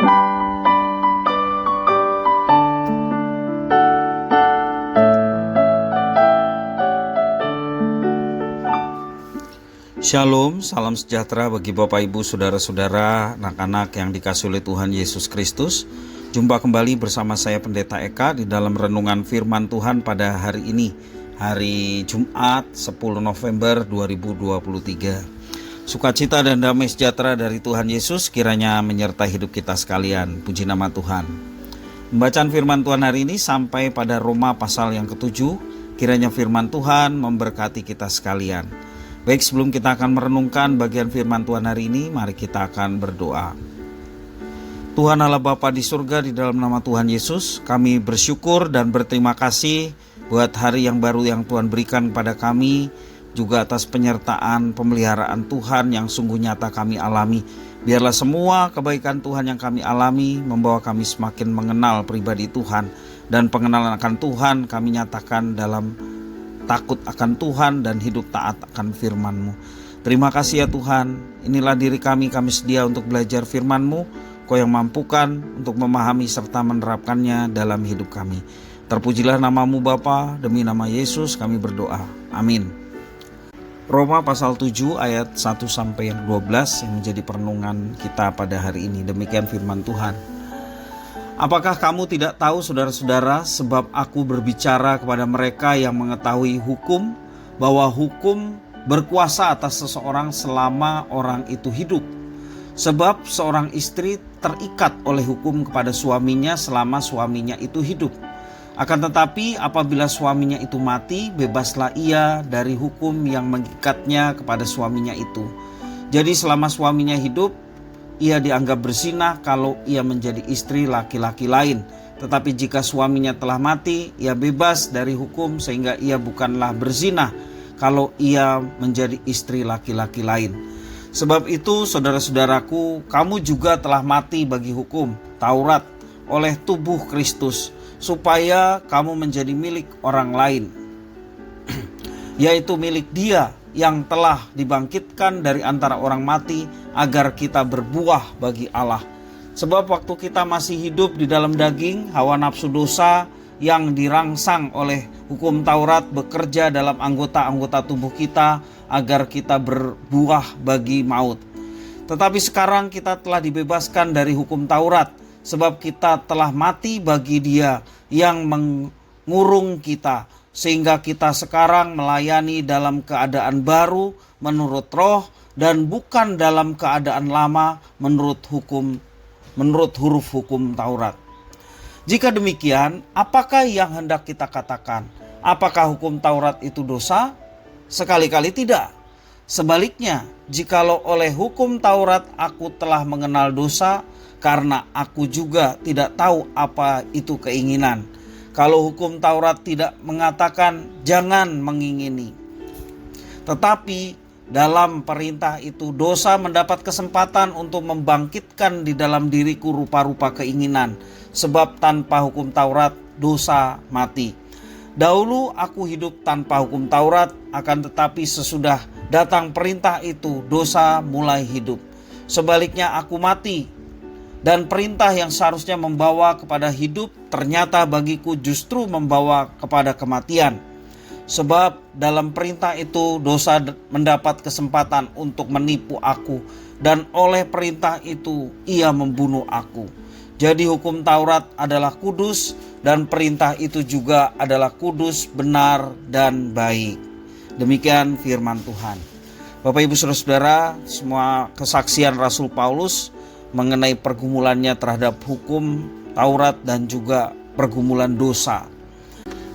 Shalom, salam sejahtera bagi Bapak Ibu, Saudara-saudara, anak-anak yang dikasihi oleh Tuhan Yesus Kristus. Jumpa kembali bersama saya Pendeta Eka di dalam renungan firman Tuhan pada hari ini, hari Jumat 10 November 2023. Sukacita dan damai sejahtera dari Tuhan Yesus kiranya menyertai hidup kita sekalian. Puji nama Tuhan. Pembacaan firman Tuhan hari ini sampai pada Roma pasal yang ke-7. Kiranya firman Tuhan memberkati kita sekalian. Baik, sebelum kita akan merenungkan bagian firman Tuhan hari ini, mari kita akan berdoa. Tuhan Allah Bapa di surga, di dalam nama Tuhan Yesus, kami bersyukur dan berterima kasih buat hari yang baru yang Tuhan berikan kepada kami, juga atas penyertaan pemeliharaan Tuhan yang sungguh nyata kami alami. Biarlah semua kebaikan Tuhan yang kami alami membawa kami semakin mengenal pribadi Tuhan, dan pengenalan akan Tuhan kami nyatakan dalam takut akan Tuhan dan hidup taat akan firman-Mu. Terima kasih ya Tuhan, inilah diri kami sedia untuk belajar firman-Mu. Kau yang mampukan untuk memahami serta menerapkannya dalam hidup kami. Terpujilah nama-Mu Bapa, demi nama Yesus kami berdoa. Amin. Roma pasal 7 ayat 1 sampai yang 12 yang menjadi perenungan kita pada hari ini. Demikian firman Tuhan. Apakah kamu tidak tahu, saudara-saudara, sebab aku berbicara kepada mereka yang mengetahui hukum, bahwa hukum berkuasa atas seseorang selama orang itu hidup. Sebab seorang istri terikat oleh hukum kepada suaminya selama suaminya itu hidup. Akan tetapi apabila suaminya itu mati, bebaslah ia dari hukum yang mengikatnya kepada suaminya itu. Jadi selama suaminya hidup, ia dianggap berzinah kalau ia menjadi istri laki-laki lain. Tetapi jika suaminya telah mati, ia bebas dari hukum sehingga ia bukanlah berzinah kalau ia menjadi istri laki-laki lain. Sebab itu saudara-saudaraku, kamu juga telah mati bagi hukum Taurat oleh tubuh Kristus, supaya kamu menjadi milik orang lain, yaitu milik Dia yang telah dibangkitkan dari antara orang mati, agar kita berbuah bagi Allah. Sebab waktu kita masih hidup di dalam daging, hawa nafsu dosa yang dirangsang oleh hukum Taurat bekerja dalam anggota-anggota tubuh kita, agar kita berbuah bagi maut. Tetapi sekarang kita telah dibebaskan dari hukum Taurat, sebab kita telah mati bagi Dia yang mengurung kita, sehingga kita sekarang melayani dalam keadaan baru menurut roh, dan bukan dalam keadaan lama menurut huruf hukum Taurat. Jika demikian, apakah yang hendak kita katakan? Apakah hukum Taurat itu dosa? Sekali-kali tidak. Sebaliknya, jikalau oleh hukum Taurat aku telah mengenal dosa, karena aku juga tidak tahu apa itu keinginan. Kalau hukum Taurat tidak mengatakan jangan mengingini, tetapi dalam perintah itu dosa mendapat kesempatan untuk membangkitkan di dalam diriku rupa-rupa keinginan. Sebab tanpa hukum Taurat dosa mati. Dahulu aku hidup tanpa hukum Taurat, akan tetapi sesudah datang perintah itu dosa mulai hidup. Sebaliknya aku mati, dan perintah yang seharusnya membawa kepada hidup ternyata bagiku justru membawa kepada kematian. Sebab dalam perintah itu dosa mendapat kesempatan untuk menipu aku, dan oleh perintah itu ia membunuh aku. Jadi hukum Taurat adalah kudus, dan perintah itu juga adalah kudus, benar, dan baik. Demikian firman Tuhan. Bapak Ibu Saudara-saudara, semua kesaksian Rasul Paulus mengenai pergumulannya terhadap hukum Taurat dan juga pergumulan dosa.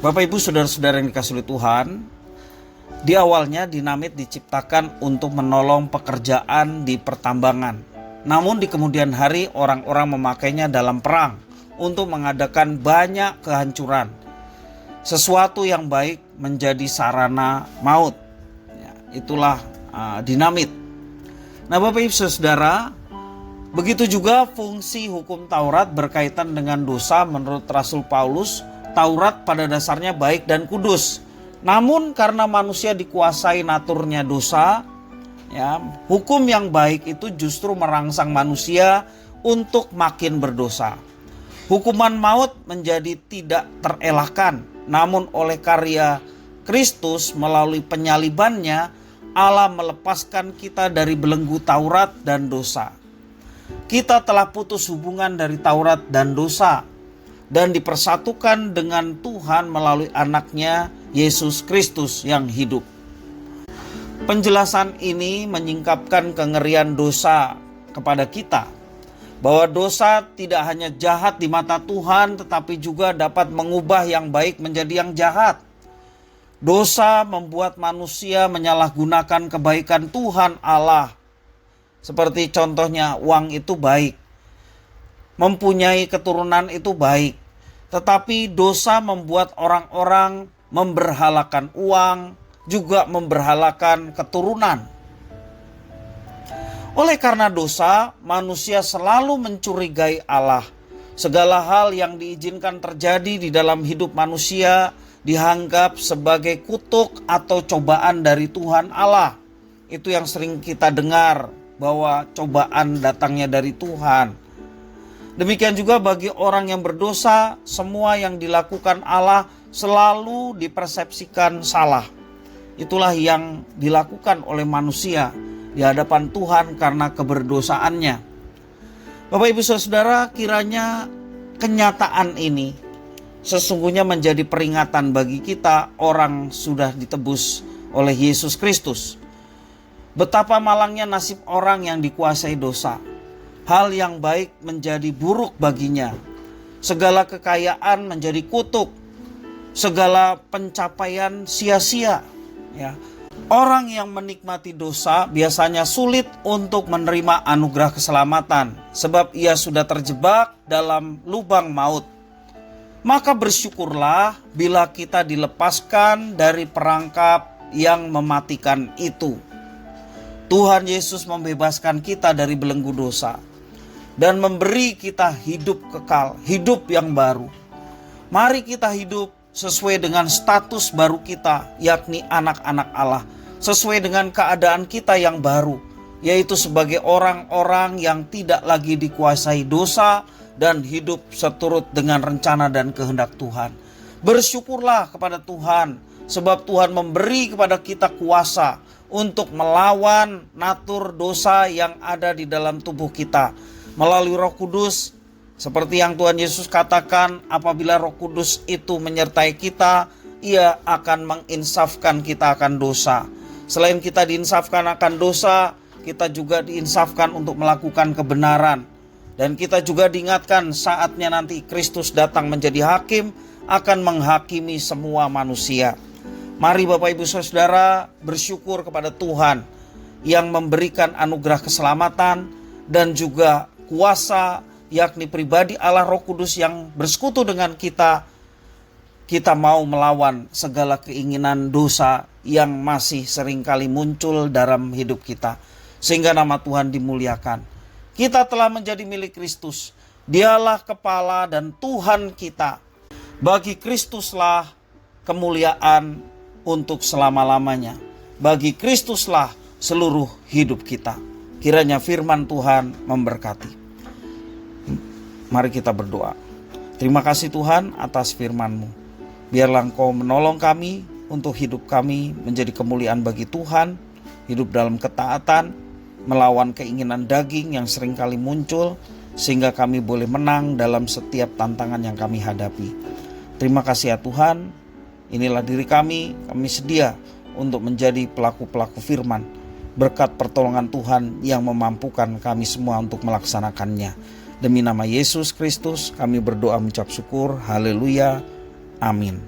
Bapak Ibu Saudara-saudara yang dikasihi oleh Tuhan, di awalnya dinamit diciptakan untuk menolong pekerjaan di pertambangan. Namun di kemudian hari orang-orang memakainya dalam perang untuk mengadakan banyak kehancuran. Sesuatu yang baik menjadi sarana maut. Ya, itulah dinamit. Nah Bapak Ibu Saudara, begitu juga fungsi hukum Taurat berkaitan dengan dosa. Menurut Rasul Paulus, Taurat pada dasarnya baik dan kudus. Namun karena manusia dikuasai naturnya dosa, ya, hukum yang baik itu justru merangsang manusia untuk makin berdosa. Hukuman maut menjadi tidak terelakkan, namun oleh karya Kristus melalui penyalibannya, Allah melepaskan kita dari belenggu Taurat dan dosa. Kita telah putus hubungan dari Taurat dan dosa dan dipersatukan dengan Tuhan melalui anaknya Yesus Kristus yang hidup. Penjelasan ini menyingkapkan kengerian dosa kepada kita, bahwa dosa tidak hanya jahat di mata Tuhan, tetapi juga dapat mengubah yang baik menjadi yang jahat. Dosa membuat manusia menyalahgunakan kebaikan Tuhan Allah. Seperti contohnya, uang itu baik, mempunyai keturunan itu baik, tetapi dosa membuat orang-orang memberhalakan uang, juga memberhalakan keturunan. Oleh karena dosa, manusia selalu mencurigai Allah. Segala hal yang diizinkan terjadi di dalam hidup manusia dianggap sebagai kutuk atau cobaan dari Tuhan Allah. Itu yang sering kita dengar, bahwa cobaan datangnya dari Tuhan. Demikian juga bagi orang yang berdosa, semua yang dilakukan Allah selalu dipersepsikan salah. Itulah yang dilakukan oleh manusia di hadapan Tuhan karena keberdosaannya. Bapak Ibu Saudara, kiranya kenyataan ini sesungguhnya menjadi peringatan bagi kita orang sudah ditebus oleh Yesus Kristus. Betapa malangnya nasib orang yang dikuasai dosa. Hal yang baik menjadi buruk baginya. Segala kekayaan menjadi kutuk. Segala pencapaian sia-sia. Ya. Orang yang menikmati dosa biasanya sulit untuk menerima anugerah keselamatan, sebab ia sudah terjebak dalam lubang maut. Maka bersyukurlah bila kita dilepaskan dari perangkap yang mematikan itu. Tuhan Yesus membebaskan kita dari belenggu dosa dan memberi kita hidup kekal, hidup yang baru. Mari kita hidup sesuai dengan status baru kita, yakni anak-anak Allah, sesuai dengan keadaan kita yang baru, yaitu sebagai orang-orang yang tidak lagi dikuasai dosa dan hidup seturut dengan rencana dan kehendak Tuhan. Bersyukurlah kepada Tuhan, sebab Tuhan memberi kepada kita kuasa untuk melawan natur dosa yang ada di dalam tubuh kita melalui Roh Kudus. Seperti yang Tuhan Yesus katakan, apabila Roh Kudus itu menyertai kita, Ia akan menginsafkan kita akan dosa. Selain kita diinsafkan akan dosa, kita juga diinsafkan untuk melakukan kebenaran. Dan kita juga diingatkan saatnya nanti Kristus datang menjadi hakim, akan menghakimi semua manusia. Mari Bapak Ibu Saudara bersyukur kepada Tuhan yang memberikan anugerah keselamatan dan juga kuasa, yakni pribadi Allah Roh Kudus yang bersekutu dengan kita. Kita mau melawan segala keinginan dosa yang masih seringkali muncul dalam hidup kita, sehingga nama Tuhan dimuliakan. Kita telah menjadi milik Kristus. Dialah kepala dan Tuhan kita. Bagi Kristuslah kemuliaan untuk selama-lamanya. Bagi Kristuslah seluruh hidup kita. Kiranya firman Tuhan memberkati. Mari kita berdoa. Terima kasih Tuhan atas firman-Mu. Biarlah Engkau menolong kami untuk hidup kami menjadi kemuliaan bagi Tuhan, hidup dalam ketaatan, melawan keinginan daging yang seringkali muncul, sehingga kami boleh menang dalam setiap tantangan yang kami hadapi. Terima kasih ya Tuhan. Inilah diri kami sedia untuk menjadi pelaku-pelaku firman. Berkat pertolongan Tuhan yang memampukan kami semua untuk melaksanakannya. Demi nama Yesus Kristus kami berdoa mengucap syukur. Haleluya. Amin.